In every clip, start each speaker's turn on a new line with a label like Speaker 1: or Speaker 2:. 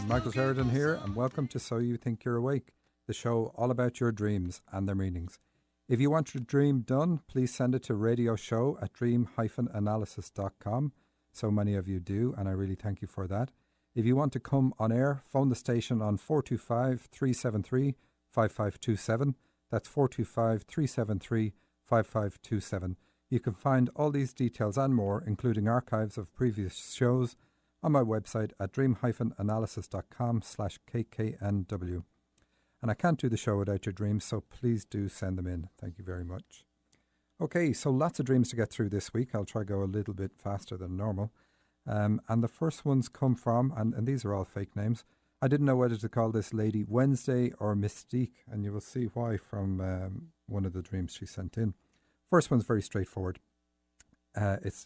Speaker 1: Michael Sheridan here, and welcome to So You Think You're Awake, the show all about your dreams and their meanings. If you want your dream done, please send it to radioshow@dream-analysis.com. So many of you do, and I really thank you for that. If you want to come on air, phone the station on 425-373-5527. That's 425-373-5527. You can find all these details and more, including archives of previous shows, on my website at dream-analysis.com/kknw. And I can't do the show without your dreams, so please do send them in. Thank you very much. Okay, so lots of dreams to get through this week. I'll try to go a little bit faster than normal. And the first ones come from, and these are all fake names. I didn't know whether to call this lady Wednesday or Mystique, and you will see why from one of the dreams she sent in. First one's very straightforward.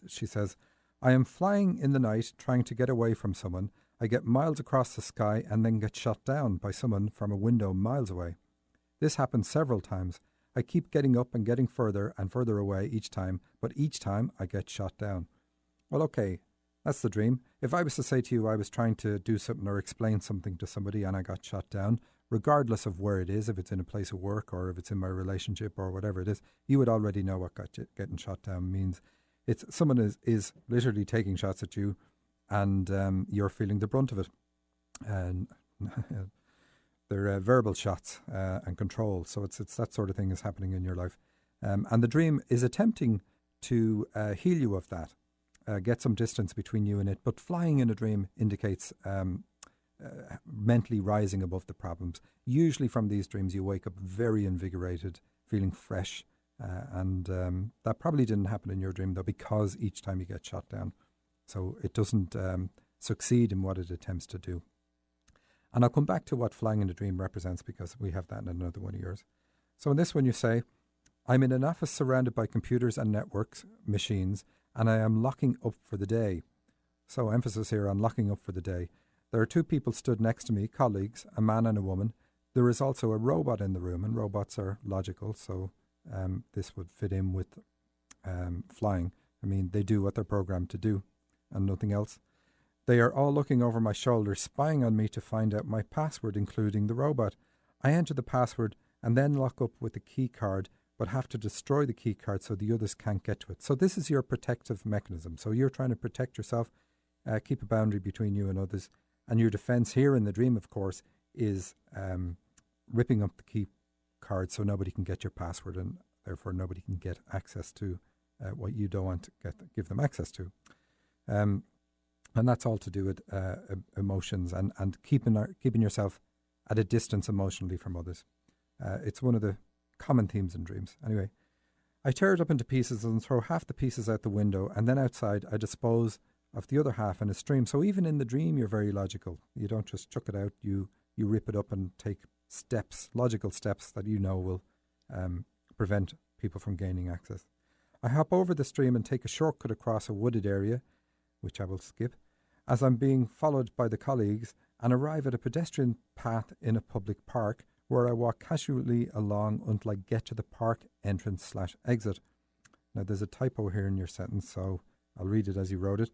Speaker 1: She says, I am flying in the night trying to get away from someone. I get miles across the sky and then get shot down by someone from a window miles away. This happens several times. I keep getting up and getting further and further away each time, but each time I get shot down. Well, okay, that's the dream. If I was to say to you I was trying to do something or explain something to somebody and I got shot down, regardless of where it is, if it's in a place of work or if it's in my relationship or whatever it is, you would already know what getting shot down means. It's someone is literally taking shots at you, and you're feeling the brunt of it. And they're verbal shots and control. So it's that sort of thing is happening in your life. And the dream is attempting to heal you of that, get some distance between you and it. But flying in a dream indicates mentally rising above the problems. Usually from these dreams, you wake up very invigorated, feeling fresh. And that probably didn't happen in your dream, though, because each time you get shot down. So it doesn't succeed in what it attempts to do. And I'll come back to what flying in a dream represents, because we have that in another one of yours. So in this one you say, I'm in an office surrounded by computers and networks, machines, and I am locking up for the day. So emphasis here on locking up for the day. There are two people stood next to me, colleagues, a man and a woman. There is also a robot in the room, and robots are logical, so this would fit in with flying. I mean, they do what they're programmed to do and nothing else. They are all looking over my shoulder, spying on me to find out my password, including the robot. I enter the password and then lock up with the key card, but have to destroy the key card so the others can't get to it. So this is your protective mechanism. So you're trying to protect yourself, keep a boundary between you and others. And your defense here in the dream, of course, is ripping up the key card so nobody can get your password, and therefore nobody can get access to what you don't want to give them access to. And that's all to do with emotions and keeping yourself at a distance emotionally from others. It's one of the common themes in dreams. Anyway, I tear it up into pieces and throw half the pieces out the window, and then outside I dispose of the other half in a stream. So even in the dream you're very logical. You don't just chuck it out, you rip it up and take steps, logical steps that you know will prevent people from gaining access. I hop over the stream and take a shortcut across a wooded area, which I will skip, as I'm being followed by the colleagues, and arrive at a pedestrian path in a public park where I walk casually along until I get to the park entrance/exit. Now there's a typo here in your sentence, so I'll read it as you wrote it.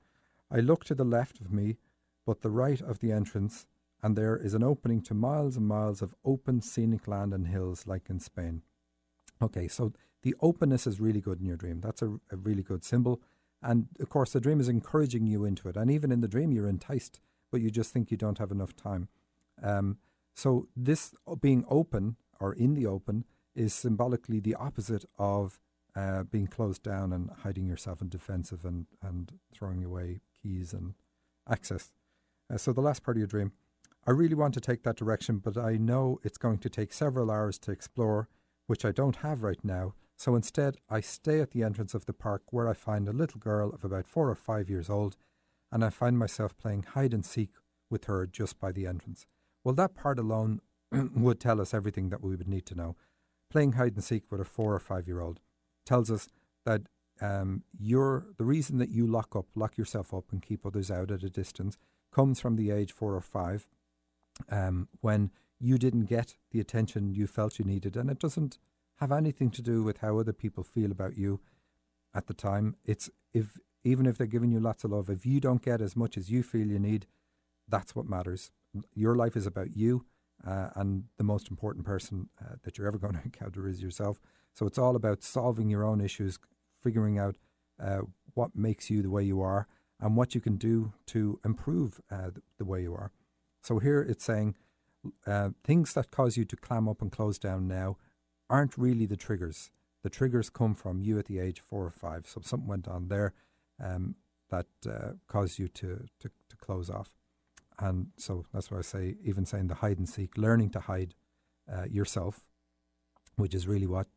Speaker 1: I look to the left of me, but the right of the entrance, and there is an opening to miles and miles of open scenic land and hills like in Spain. Okay, so the openness is really good in your dream. That's a really good symbol. And of course, the dream is encouraging you into it. And even in the dream, you're enticed, but you just think you don't have enough time. So this being open or in the open is symbolically the opposite of being closed down and hiding yourself in defensive and throwing away keys and access. So the last part of your dream, I really want to take that direction, but I know it's going to take several hours to explore, which I don't have right now. So instead, I stay at the entrance of the park where I find a little girl of about 4 or 5 years old, and I find myself playing hide and seek with her just by the entrance. Well, that part alone would tell us everything that we would need to know. Playing hide and seek with a 4 or 5 year old tells us that the reason that you lock yourself up and keep others out at a distance comes from the age 4 or 5, when you didn't get the attention you felt you needed, and it doesn't have anything to do with how other people feel about you at the time. It's even if they're giving you lots of love, if you don't get as much as you feel you need, that's what matters. your life is about you, and the most important person that you're ever going to encounter is yourself. So it's all about solving your own issues, figuring out what makes you the way you are, and what you can do to improve the way you are. So here it's saying things that cause you to clam up and close down now aren't really the triggers. The triggers come from you at the age 4 or 5. So something went on there that caused you to close off. And so that's why I say, even saying the hide and seek, learning to hide yourself, which is really what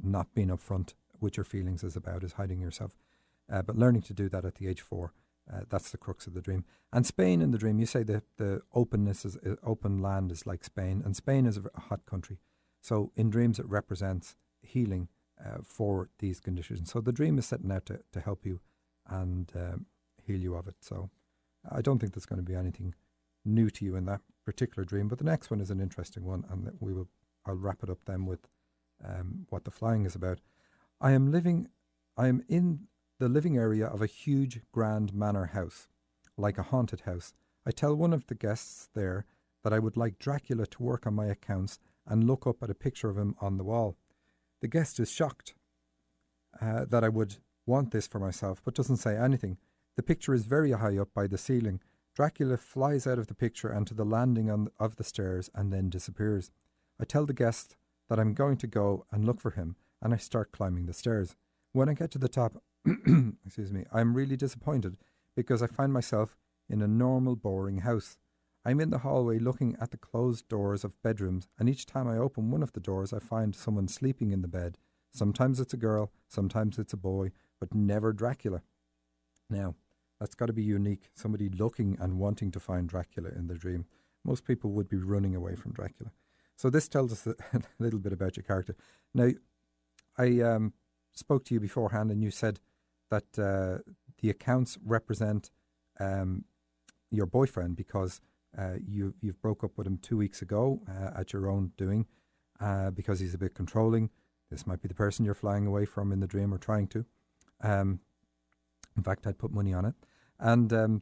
Speaker 1: not being upfront with your feelings is about, is hiding yourself. But learning to do that at the age 4, that's the crux of the dream. And Spain in the dream, you say that the openness is open land is like Spain, and Spain is a hot country. So in dreams, it represents healing for these conditions. So the dream is setting out to help you and heal you of it. So I don't think there's going to be anything new to you in that particular dream. But the next one is an interesting one, and I'll wrap it up then with what the flying is about. I am in the living area of a huge grand manor house, like a haunted house. I tell one of the guests there that I would like Dracula to work on my accounts and look up at a picture of him on the wall. The guest is shocked that I would want this for myself, but doesn't say anything. The picture is very high up by the ceiling. Dracula flies out of the picture and to the landing of the stairs and then disappears. I tell the guest that I'm going to go and look for him, and I start climbing the stairs. When I get to the top, excuse me, I'm really disappointed because I find myself in a normal, boring house. I'm in the hallway looking at the closed doors of bedrooms, and each time I open one of the doors, I find someone sleeping in the bed. Sometimes it's a girl, sometimes it's a boy, but never Dracula. Now, that's got to be unique. Somebody looking and wanting to find Dracula in their dream. Most people would be running away from Dracula. So this tells us a little bit about your character. Now, I spoke to you beforehand, and you said that the accounts represent your boyfriend because you've broke up with him 2 weeks ago at your own doing because he's a bit controlling. This might be the person you're flying away from in the dream or trying to. In fact, I'd put money on it. And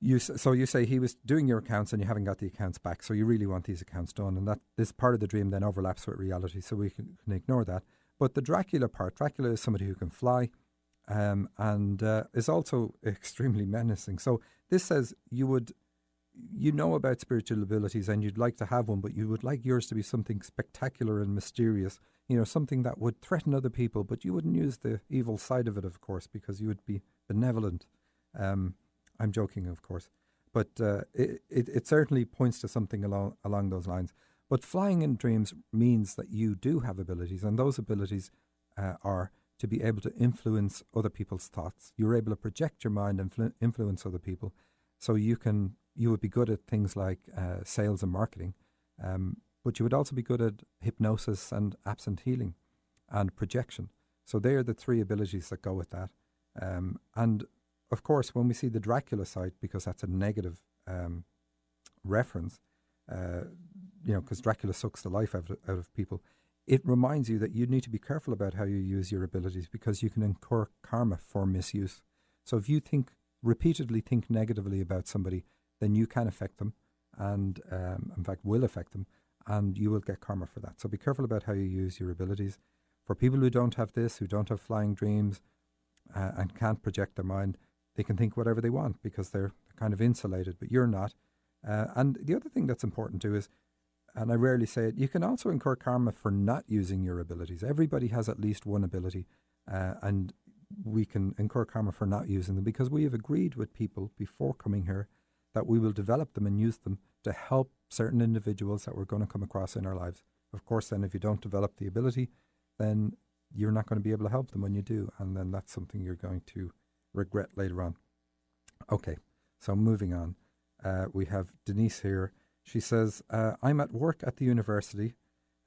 Speaker 1: you say he was doing your accounts and you haven't got the accounts back, so you really want these accounts done. And that this part of the dream then overlaps with reality, so we can ignore that. But the Dracula part, Dracula is somebody who can fly and is also extremely menacing. So this says you know about spiritual abilities and you'd like to have one, but you would like yours to be something spectacular and mysterious, something that would threaten other people, but you wouldn't use the evil side of it, of course, because you would be benevolent. I'm joking, of course, but it certainly points to something along those lines. But flying in dreams means that you do have abilities, and those abilities are to be able to influence other people's thoughts. You're able to project your mind and influence other people. So you would be good at things like sales and marketing, but you would also be good at hypnosis and absent healing and projection. So they are the 3 abilities that go with that. And of course, when we see the Dracula side, because that's a negative reference, because Dracula sucks the life out of people, it reminds you that you need to be careful about how you use your abilities because you can incur karma for misuse. So if you repeatedly think negatively about somebody, then you can affect them and, in fact, will affect them, and you will get karma for that. So be careful about how you use your abilities. For people who don't have this, who don't have flying dreams and can't project their mind, they can think whatever they want because they're kind of insulated, but you're not. And the other thing that's important too is, and I rarely say it, you can also incur karma for not using your abilities. Everybody has at least one ability, and we can incur karma for not using them because we have agreed with people before coming here that we will develop them and use them to help certain individuals that we're going to come across in our lives. Of course, then if you don't develop the ability, then you're not going to be able to help them when you do, and then that's something you're going to regret later on. Okay, so moving on. We have Denise here. She says, I'm at work at the university.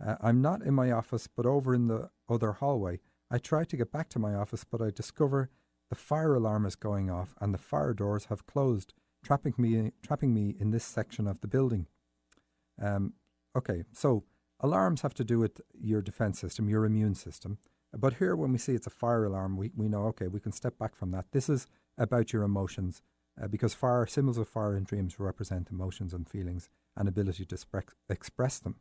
Speaker 1: I'm not in my office, but over in the other hallway. I try to get back to my office, but I discover the fire alarm is going off and the fire doors have closed, trapping me in this section of the building. Okay, so alarms have to do with your defense system, your immune system. But here, when we see it's a fire alarm, we know, okay, we can step back from that. This is about your emotions. because symbols of fire in dreams represent emotions and feelings and ability to express them.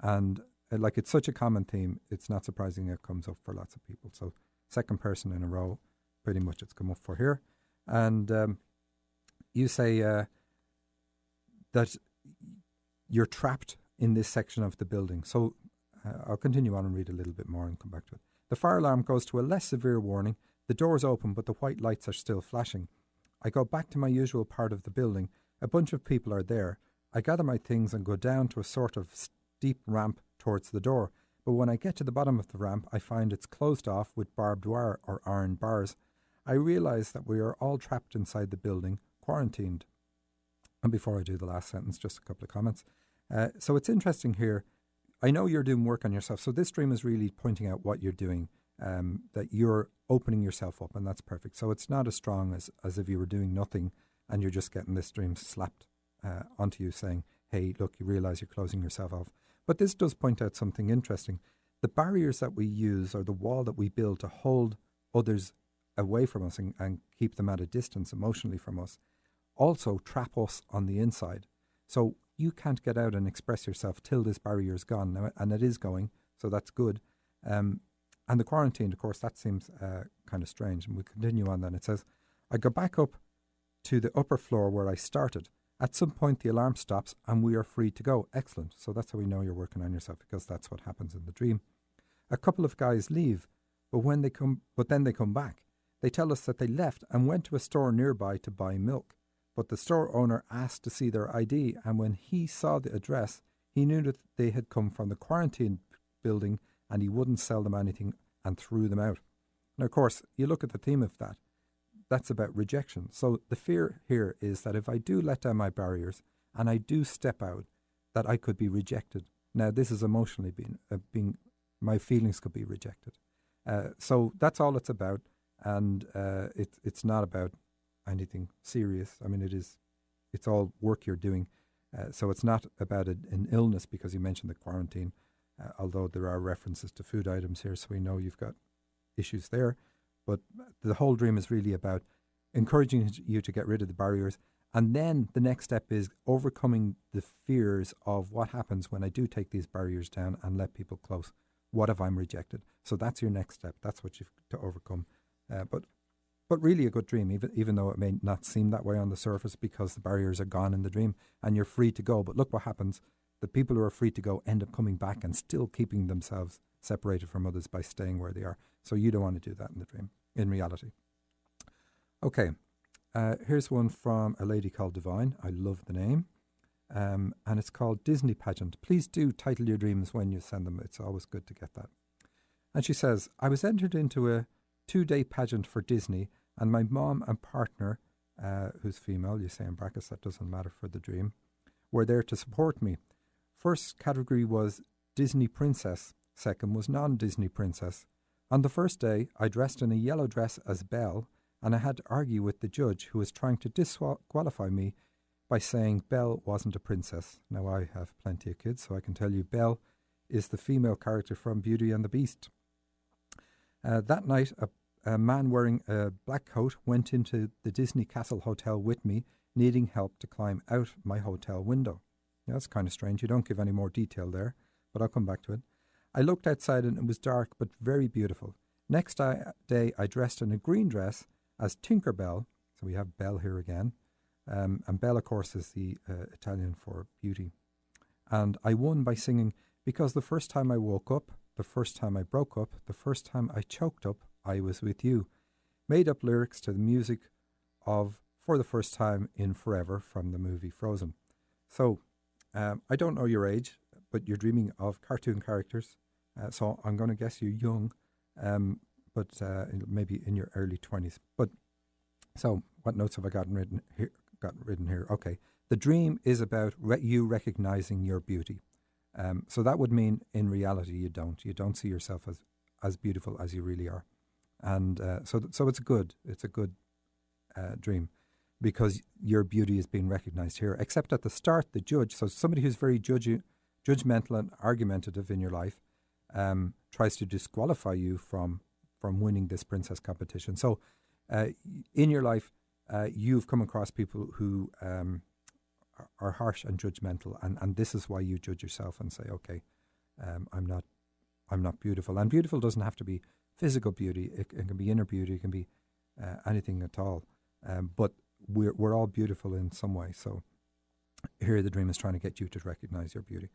Speaker 1: And like it's such a common theme, it's not surprising it comes up for lots of people. So second person in a row, pretty much it's come up for here. And you say that you're trapped in this section of the building. So I'll continue on and read a little bit more and come back to it. The fire alarm goes to a less severe warning. The doors open, but the white lights are still flashing. I go back to my usual part of the building. A bunch of people are there. I gather my things and go down to a sort of steep ramp towards the door. But when I get to the bottom of the ramp, I find it's closed off with barbed wire or iron bars. I realise that we are all trapped inside the building, quarantined. And before I do the last sentence, just a couple of comments. So it's interesting here. I know you're doing work on yourself. So this dream is really pointing out what you're doing, that you're opening yourself up, and that's perfect. So it's not as strong as if you were doing nothing and you're just getting this dream slapped onto you saying, hey, look, you realise you're closing yourself off. But this does point out something interesting. The barriers that we use, or the wall that we build to hold others away from us and keep them at a distance emotionally from us, also trap us on the inside. So you can't get out and express yourself till this barrier is gone now, and it is going, so that's good. And the quarantine, of course, that seems kind of strange. And we'll continue on then. It says, I go back up to the upper floor where I started. At some point, the alarm stops and we are free to go. Excellent. So that's how we know you're working on yourself, because that's what happens in the dream. A couple of guys leave, but then they come back. They tell us that they left and went to a store nearby to buy milk. But the store owner asked to see their ID, and when he saw the address, he knew that they had come from the quarantine building and he wouldn't sell them anything and threw them out. Now, of course, you look at the theme of that. That's about rejection. So the fear here is that if I do let down my barriers and I do step out, that I could be rejected. Now, this is emotionally being my feelings could be rejected. So that's all it's about, and it's not about anything serious. I mean, it's all work you're doing. So it's not about an illness, because you mentioned the quarantine, although there are references to food items here, so we know you've got issues there. But the whole dream is really about encouraging you to get rid of the barriers. And then the next step is overcoming the fears of what happens when I do take these barriers down and let people close. What if I'm rejected? So that's your next step. That's what you've to overcome. But really a good dream, even though it may not seem that way on the surface, because the barriers are gone in the dream and you're free to go. But look what happens. The people who are free to go end up coming back and still keeping themselves separated from others by staying where they are. So you don't want to do that in the dream, in reality. Okay, here's one from a lady called Divine. I love the name. And it's called Disney Pageant. Please do title your dreams when you send them. It's always good to get that. And she says, I was entered into a 2-day pageant for Disney, and my mom and partner, who's female, you say in brackets, that doesn't matter for the dream, were there to support me. First category was Disney Princess. Second was non-Disney Princess. On the first day, I dressed in a yellow dress as Belle, and I had to argue with the judge, who was trying to disqualify me by saying Belle wasn't a princess. Now, I have plenty of kids, so I can tell you Belle is the female character from Beauty and the Beast. That night, a man wearing a black coat went into the Disney Castle Hotel with me, needing help to climb out my hotel window. Yeah, that's kind of strange. You don't give any more detail there, but I'll come back to it. I looked outside and it was dark but very beautiful. Next day, I dressed in a green dress as Tinkerbell. So we have Belle here again. And Belle, of course, is the Italian for beauty. And I won by singing, because the first time I woke up, the first time I broke up, the first time I choked up, I was with you. Made up lyrics to the music of For the First Time in Forever from the movie Frozen. So I don't know your age, but you're dreaming of cartoon characters. So I'm going to guess you're young, but maybe in your early 20s. But so what notes have I gotten written here? Okay. The dream is about you recognizing your beauty. So that would mean in reality you don't see yourself as beautiful as you really are. And so it's a good dream, because your beauty is being recognized here. Except at the start, the judge, so somebody who's very judgmental and argumentative in your life, tries to disqualify you from winning this princess competition. So in your life, you've come across people who are harsh and judgmental, and this is why you judge yourself and say, okay, I'm not beautiful. And beautiful doesn't have to be physical beauty. It can be inner beauty. It can be anything at all. But we're all beautiful in some way. So here the dream is trying to get you to recognize your beauty.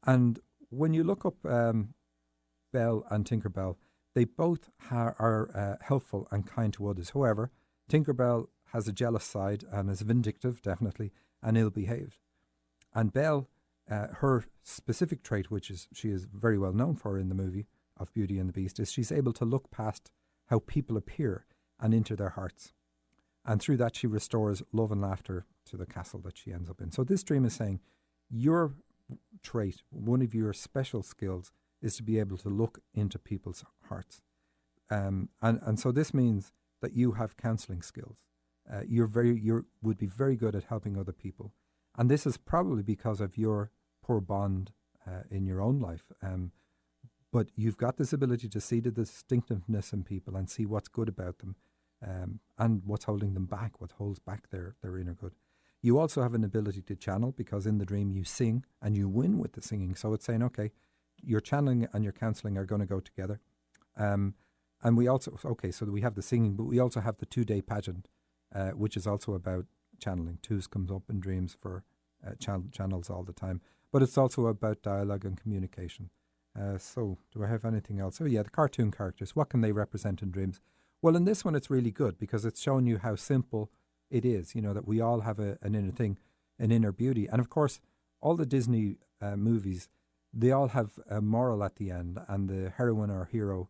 Speaker 1: And when you look up Belle and Tinkerbell, they both are helpful and kind to others. However, Tinkerbell has a jealous side and is vindictive, definitely, and ill-behaved. And Belle, her specific trait, which is she is very well known for in the movie of Beauty and the Beast, is she's able to look past how people appear and into their hearts. And through that, she restores love and laughter to the castle that she ends up in. So this dream is saying your trait, one of your special skills, is to be able to look into people's hearts. And so this means that you have counselling skills. You would be very good at helping other people. And this is probably because of your poor bond in your own life. But you've got this ability to see the distinctiveness in people and see what's good about them, and what's holding them back, what holds back their inner good. You also have an ability to channel, because in the dream you sing and you win with the singing. So it's saying, okay, your channeling and your counselling are going to go together. And we also, okay, so we have the singing, but we also have the 2-day pageant, which is also about channeling. Twos comes up in dreams for channels all the time. But it's also about dialogue and communication. So do I have anything else? Oh yeah, the cartoon characters. What can they represent in dreams? Well, in this one, it's really good because it's showing you how simple it is, that we all have an inner thing, an inner beauty. And of course, all the Disney movies, they all have a moral at the end, and the heroine or hero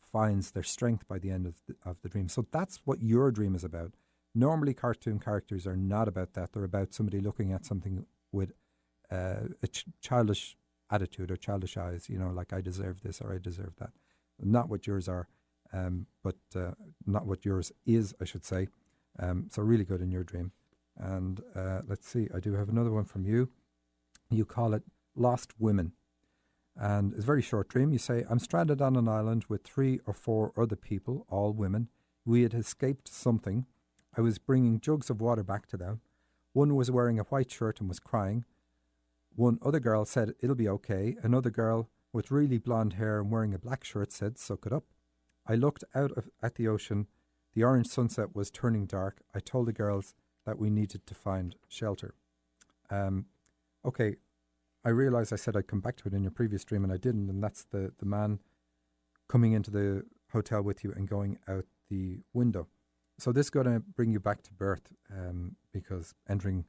Speaker 1: finds their strength by the end of the dream. So that's what your dream is about. Normally, cartoon characters are not about that. They're about somebody looking at something with a childish attitude or childish eyes, like I deserve this or I deserve that. Not what yours are, but not what yours is, I should say. So really good in your dream. And let's see, I do have another one from you. You call it Lost Women. And it's a very short dream. You say, I'm stranded on an island with 3 or 4 other people, all women. We had escaped something. I was bringing jugs of water back to them. One was wearing a white shirt and was crying. One other girl said, it'll be okay. Another girl with really blonde hair and wearing a black shirt said, suck it up. I looked out at the ocean. The orange sunset was turning dark. I told the girls that we needed to find shelter. Okay, I realised I said I'd come back to it in your previous dream and I didn't, and that's the man coming into the hotel with you and going out the window. So this is going to bring you back to birth, because entering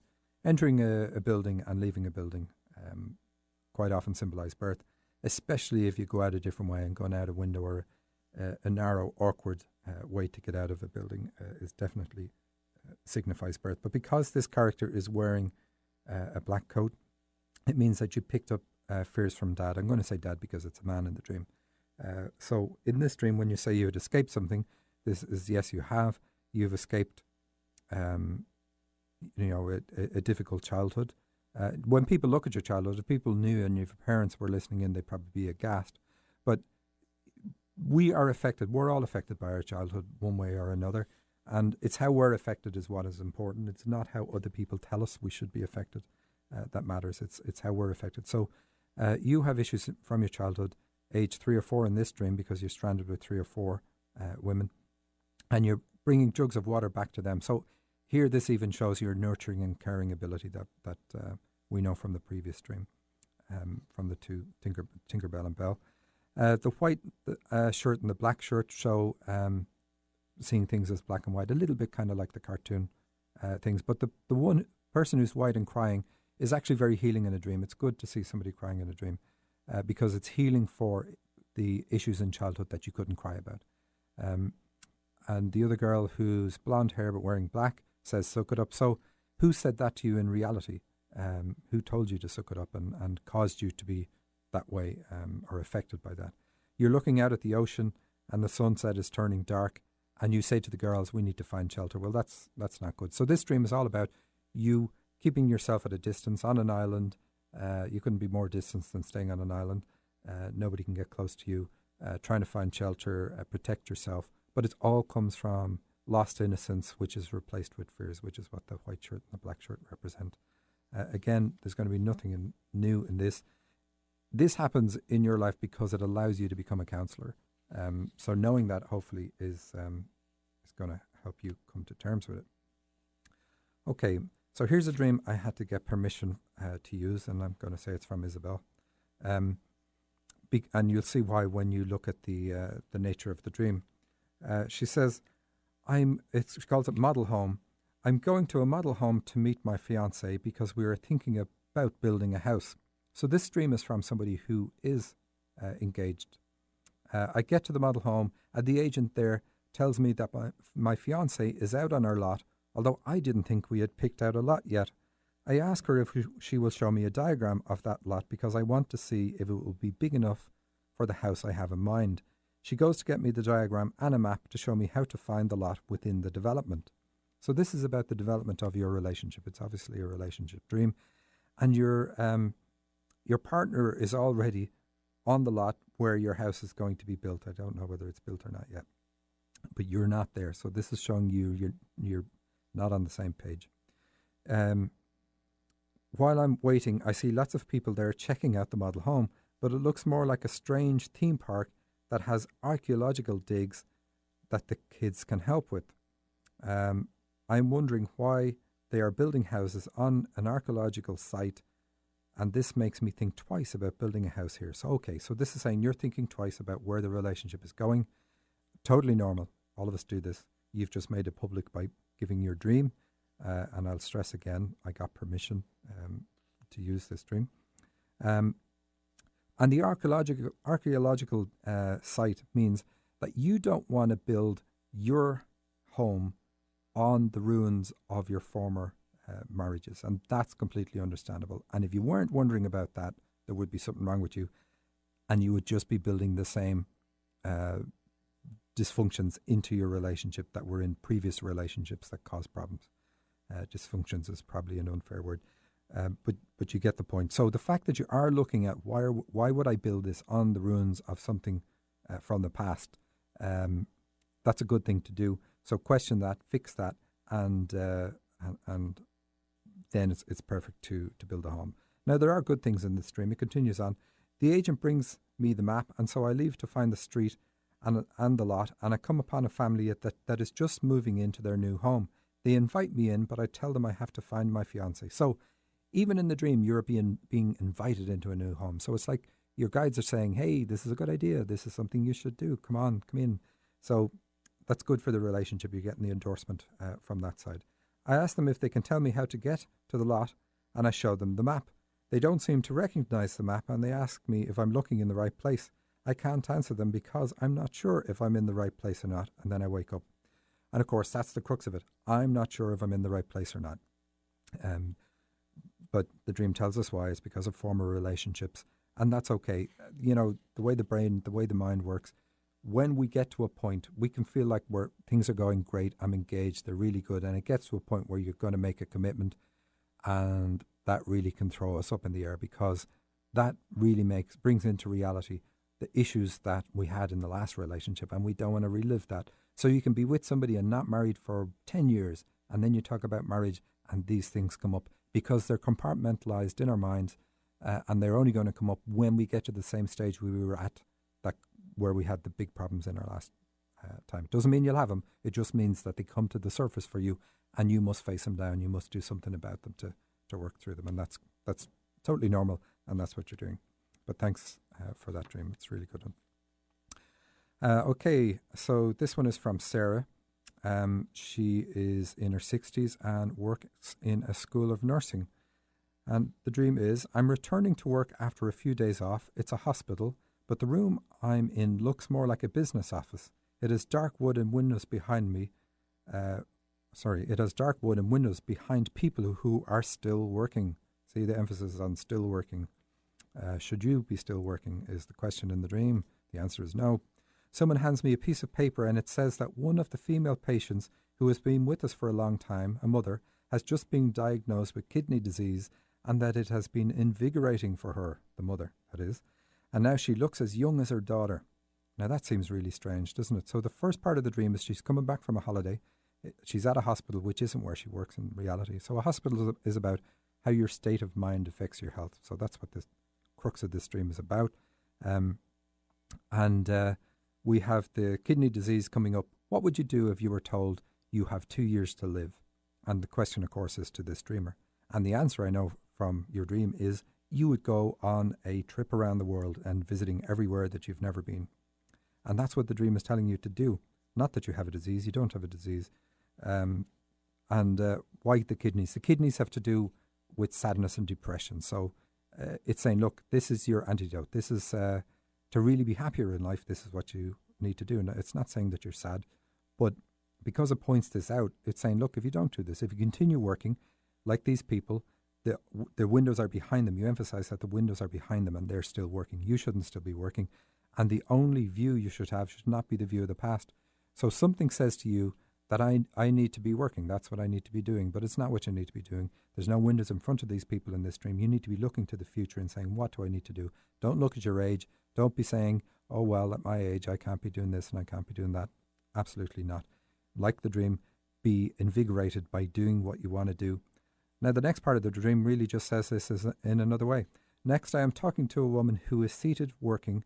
Speaker 1: a building and leaving a building quite often symbolize birth, especially if you go out a different way, and going out a window or a narrow, awkward way to get out of a building is definitely signifies birth. But because this character is wearing a black coat, it means that you picked up fears from dad. I'm going to say dad because it's a man in the dream. So in this dream, when you say you had escaped something, this is, yes, you have. You've escaped, a difficult childhood. When people look at your childhood, if people knew and if your parents were listening in, they'd probably be aghast. But we are affected. We're all affected by our childhood one way or another. And it's how we're affected is what is important. It's not how other people tell us we should be affected that matters. It's how we're affected. So you have issues from your childhood, age 3 or 4 in this dream, because you're stranded with 3 or 4 women. And you're bringing jugs of water back to them. So here, this even shows your nurturing and caring ability that we know from the previous dream, from the 2, Tinkerbell and Belle. The white shirt and the black shirt show seeing things as black and white, a little bit kind of like the cartoon things. But the one person who's white and crying is actually very healing in a dream. It's good to see somebody crying in a dream because it's healing for the issues in childhood that you couldn't cry about. And the other girl who's blonde hair but wearing black says, suck it up. So who said that to you in reality? Who told you to suck it up and caused you to be that way or affected by that? You're looking out at the ocean and the sunset is turning dark and you say to the girls, we need to find shelter. Well, that's not good. So this dream is all about you keeping yourself at a distance on an island. You couldn't be more distant than staying on an island. Nobody can get close to you. Trying to find shelter, protect yourself. But it all comes from lost innocence, which is replaced with fears, which is what the white shirt and the black shirt represent. Again, there's going to be nothing new in this. This happens in your life because it allows you to become a counselor. So knowing that hopefully is going to help you come to terms with it. Okay, so here's a dream I had to get permission to use, and I'm going to say it's from Isabel. And you'll see why when you look at the nature of the dream. She says, she calls it model home. I'm going to a model home to meet my fiance because we are thinking about building a house. So this dream is from somebody who is engaged. I get to the model home and the agent there tells me that my fiance is out on our lot, although I didn't think we had picked out a lot yet. I ask her if she will show me a diagram of that lot because I want to see if it will be big enough for the house I have in mind. She goes to get me the diagram and a map to show me how to find the lot within the development. So this is about the development of your relationship. It's obviously a relationship dream. And your partner is already on the lot where your house is going to be built. I don't know whether it's built or not yet, but you're not there. So this is showing you're not on the same page. While I'm waiting, I see lots of people there checking out the model home, but it looks more like a strange theme park that has archaeological digs that the kids can help with. I'm wondering why they are building houses on an archaeological site, and this makes me think twice about building a house here. So, okay, so this is saying you're thinking twice about where the relationship is going. Totally normal. All of us do this. You've just made it public by giving your dream. And I'll stress again, I got permission to use this dream. And the archaeological site means that you don't want to build your home on the ruins of your former marriages. And that's completely understandable. And if you weren't wondering about that, there would be something wrong with you. And you would just be building the same dysfunctions into your relationship that were in previous relationships that cause problems. Dysfunctions is probably an unfair word, but you get the point. So the fact that you are looking at why would I build this on the ruins of something from the past, that's a good thing to do. So question that, fix that, and then it's perfect to build a home. Now there are good things in this dream. It continues on. The agent brings me the map, and so I leave to find the street and the lot, and I come upon a family that is just moving into their new home. They invite me in, but I tell them I have to find my fiance. So even in the dream, you're being invited into a new home. So it's like your guides are saying, hey, this is a good idea. This is something you should do. Come on, come in. So that's good for the relationship. You're getting the endorsement from that side. I ask them if they can tell me how to get to the lot, and I show them the map. They don't seem to recognize the map, and they ask me if I'm looking in the right place. I can't answer them because I'm not sure if I'm in the right place or not, and then I wake up. And of course, that's the crux of it. I'm not sure if I'm in the right place or not. But the dream tells us why. It's because of former relationships. And that's okay. You know, the way the mind works, when we get to a point, we can feel like things are going great. I'm engaged. They're really good. And it gets to a point where you're going to make a commitment. And that really can throw us up in the air because that really brings into reality the issues that we had in the last relationship. And we don't want to relive that. So you can be with somebody and not married for 10 years, and then you talk about marriage and these things come up because they're compartmentalized in our minds, and they're only going to come up when we get to the same stage we were at, that where we had the big problems in our last time. Doesn't mean you'll have them. It just means that they come to the surface for you, and you must face them down. You must do something about them to work through them, and that's totally normal, and that's what you're doing. But thanks for that dream. It's a really good one. Okay, so this one is from Sarah. She is in her 60s and works in a school of nursing. And the dream is, I'm returning to work after a few days off. It's a hospital, but the room I'm in looks more like a business office. It has dark wood and windows behind me. It has dark wood and windows behind people who are still working. See, the emphasis is on still working. Should you be still working is the question in the dream. The answer is no. Someone hands me a piece of paper and it says that one of the female patients who has been with us for a long time, a mother, has just been diagnosed with kidney disease and that it has been invigorating for her, the mother, that is, and now she looks as young as her daughter. Now that seems really strange, doesn't it? So the first part of the dream is she's coming back from a holiday. She's at a hospital, which isn't where she works in reality. So a hospital is about how your state of mind affects your health. So that's what the crux of this dream is about. And we have the kidney disease coming up. What would you do if you were told you have 2 years to live? And the question, of course, is to this dreamer. And the answer I know from your dream is you would go on a trip around the world and visiting everywhere that you've never been. And that's what the dream is telling you to do. Not that you have a disease. You don't have a disease. Why the kidneys? The kidneys have to do with sadness and depression. So it's saying, look, this is your antidote. This is to really be happier in life. This is what you need to do. And it's not saying that you're sad, but because it points this out, it's saying, look, if you don't do this, if you continue working like these people, the windows are behind them. You emphasize that the windows are behind them and they're still working. You shouldn't still be working. And the only view you should have should not be the view of the past. So something says to you that I need to be working. That's what I need to be doing. But it's not what you need to be doing. There's no windows in front of these people in this dream. You need to be looking to the future and saying, what do I need to do? Don't look at your age. Don't be saying, oh, well, at my age, I can't be doing this and I can't be doing that. Absolutely not. Like the dream, be invigorated by doing what you want to do. Now, the next part of the dream really just says this in another way. Next, I am talking to a woman who is seated working,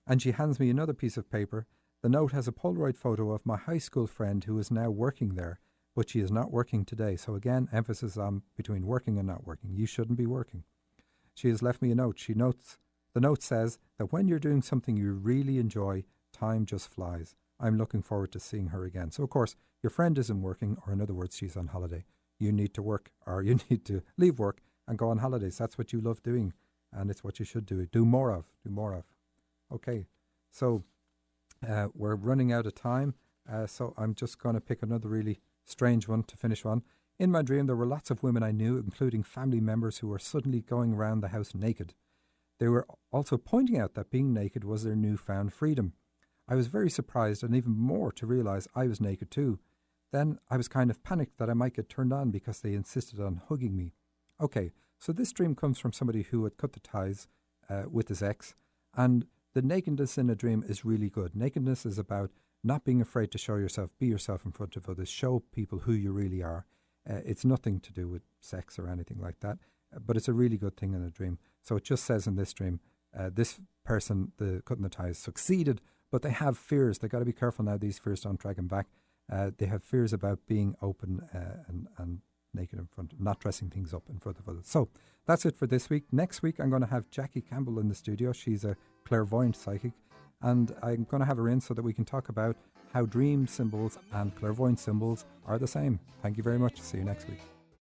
Speaker 1: and she hands me another piece of paper. The note has a Polaroid photo of my high school friend who is now working there, but she is not working today. So again, emphasis on between working and not working. You shouldn't be working. She has left me a note. The note says that when you're doing something you really enjoy, time just flies. I'm looking forward to seeing her again. So, of course, your friend isn't working, or in other words, she's on holiday. You need to work, or you need to leave work and go on holidays. That's what you love doing, and it's what you should do. Do more of. Okay, so we're running out of time, so I'm just going to pick another really strange one to finish on. In my dream, there were lots of women I knew, including family members, who were suddenly going around the house naked. They were also pointing out that being naked was their newfound freedom. I was very surprised and even more to realize I was naked too. Then I was kind of panicked that I might get turned on because they insisted on hugging me. Okay, so this dream comes from somebody who had cut the ties with his ex, and the nakedness in a dream is really good. Nakedness is about not being afraid to show yourself, be yourself in front of others, show people who you really are. It's nothing to do with sex or anything like that, but it's a really good thing in a dream. So it just says in this dream, this person, the cutting the ties, succeeded, but they have fears. They got to be careful now. These fears don't drag them back. They have fears about being open and naked in front, not dressing things up in front of others. So that's it for this week. Next week, I'm going to have Jackie Campbell in the studio. She's a clairvoyant psychic, and I'm going to have her in so that we can talk about how dream symbols and clairvoyant symbols are the same. Thank you very much. See you next week.